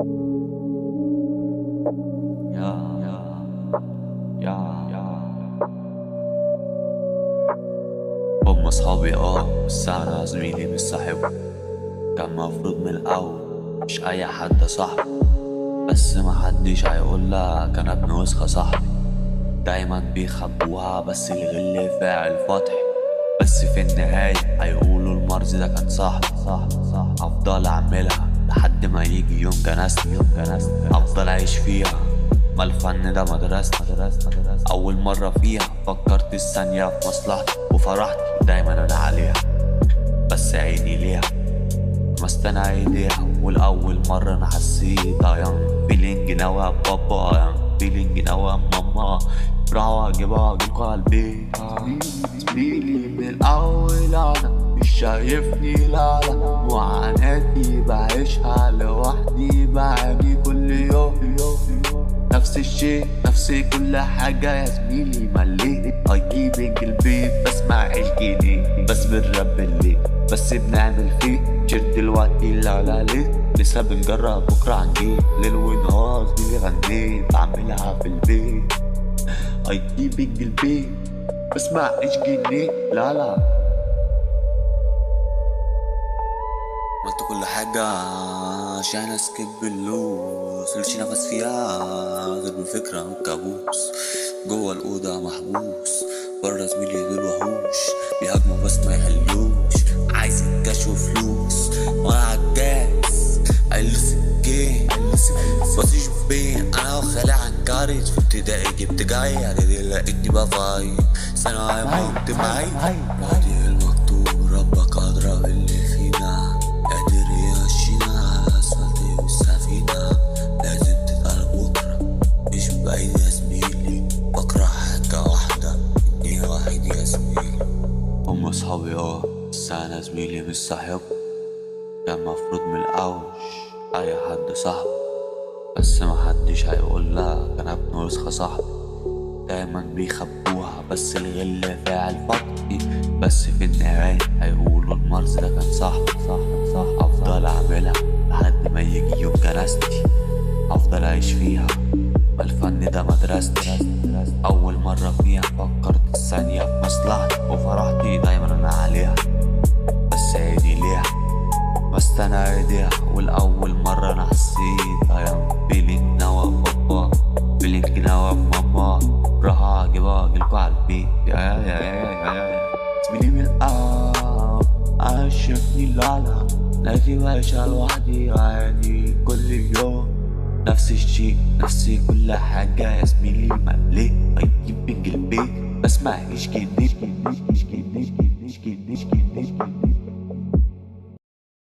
يا يا يا يا هم اصحابي بس انا زميلي مش صاحبه. كان مفروض من الاول مش اي حد صاحبي، بس محدش هيقولك انا ابن وسخة صاحبي. دايما بيخبوها بس الغل فاعل فتح، بس في النهاية هيقولوا المرز ده كان صاحبي. افضل اعملها لحد ما يجي يوم جنازتي، افضل اعيش فيها. ما الفن ده مدرستي، اول مرة فيها فكرت الثانية في مصلحتي وفرحت دايما انا عليها، بس عيني ليها ما استنى ايديها. والاول مرة انا حسيت يا فيلينج نوا بابا، يا فيلينج نوا ماما، راح اجيبها اجيبكوا على البيت. زميلي من الاول انا مش شايفني، لا معاناتي بعيشها لوحدي، بعاني كل يوم نفس الشيء نفس كل حاجة يا زميلي. مليت اجيبك البيت بسمع الجنيه، بس بالرب الليل بس بنعمل فيه شير دلوقتي. لا ليه لسه بنجرب بكرة هنجيب ليل ونهار. دي اللي غنيت بعملها في البيت، اجيبك البيت بسمع ايش جنيه. لا عملت كل حاجة عشان اسكب اللوز، ملش نفس فيها غير بالفكرة والكابوس. جوه الأوضة محبوس، برا زميلي دول وحوش بيهاجموا بس ما يحلوش، عايزين كاش وفلوس وانا عالجاز قايل سكين. بس شوف بين انا وخالي عنكارج، في ابتدائي جبت جاي اعدادي لقيتني بفاي، ثانوي موت معي هادي المكتوب. ربك أدرى باللي فينا، قادر يمشينا على أسفلت والسفينة. لازم تتعلم بكرة مش بعيد يا زميلي، بكره حاجة واحدة اتنين واحد يا زميلي. هم اصحابي بس انا زميلي مش صاحبه. كان مفروض من الاول اي حد صاحبي، بس محدش هيقولك انا ابن وسخة صاحبي. دايما بيخبوها بس الغل فاعل فتحي، بس في النهاية هيقولوا المرز ده كان صاحبي. افضل اعملها لحد ما يجي يوم جنازتي، افضل اعيش فيها. ما الفن ده مدرستي، اول مرة فيها فكرت الثانية في مصلحتي وفرحتي دايما انا عليها، بس عيني ليها ما استنى ايديها. والاول مرة انا حسيت يا فيلينج نوا بابا، فيلينج نوا ماما، راح اجيبها اجيلكوا على البيت. يا زميلي من الاول عاشقني لا لازم اعيش لوحدي عادي كل يوم نفس الشيء نفس كل حاجة يا زميلي. مليت اجيب البيت بسمع ايش جديد.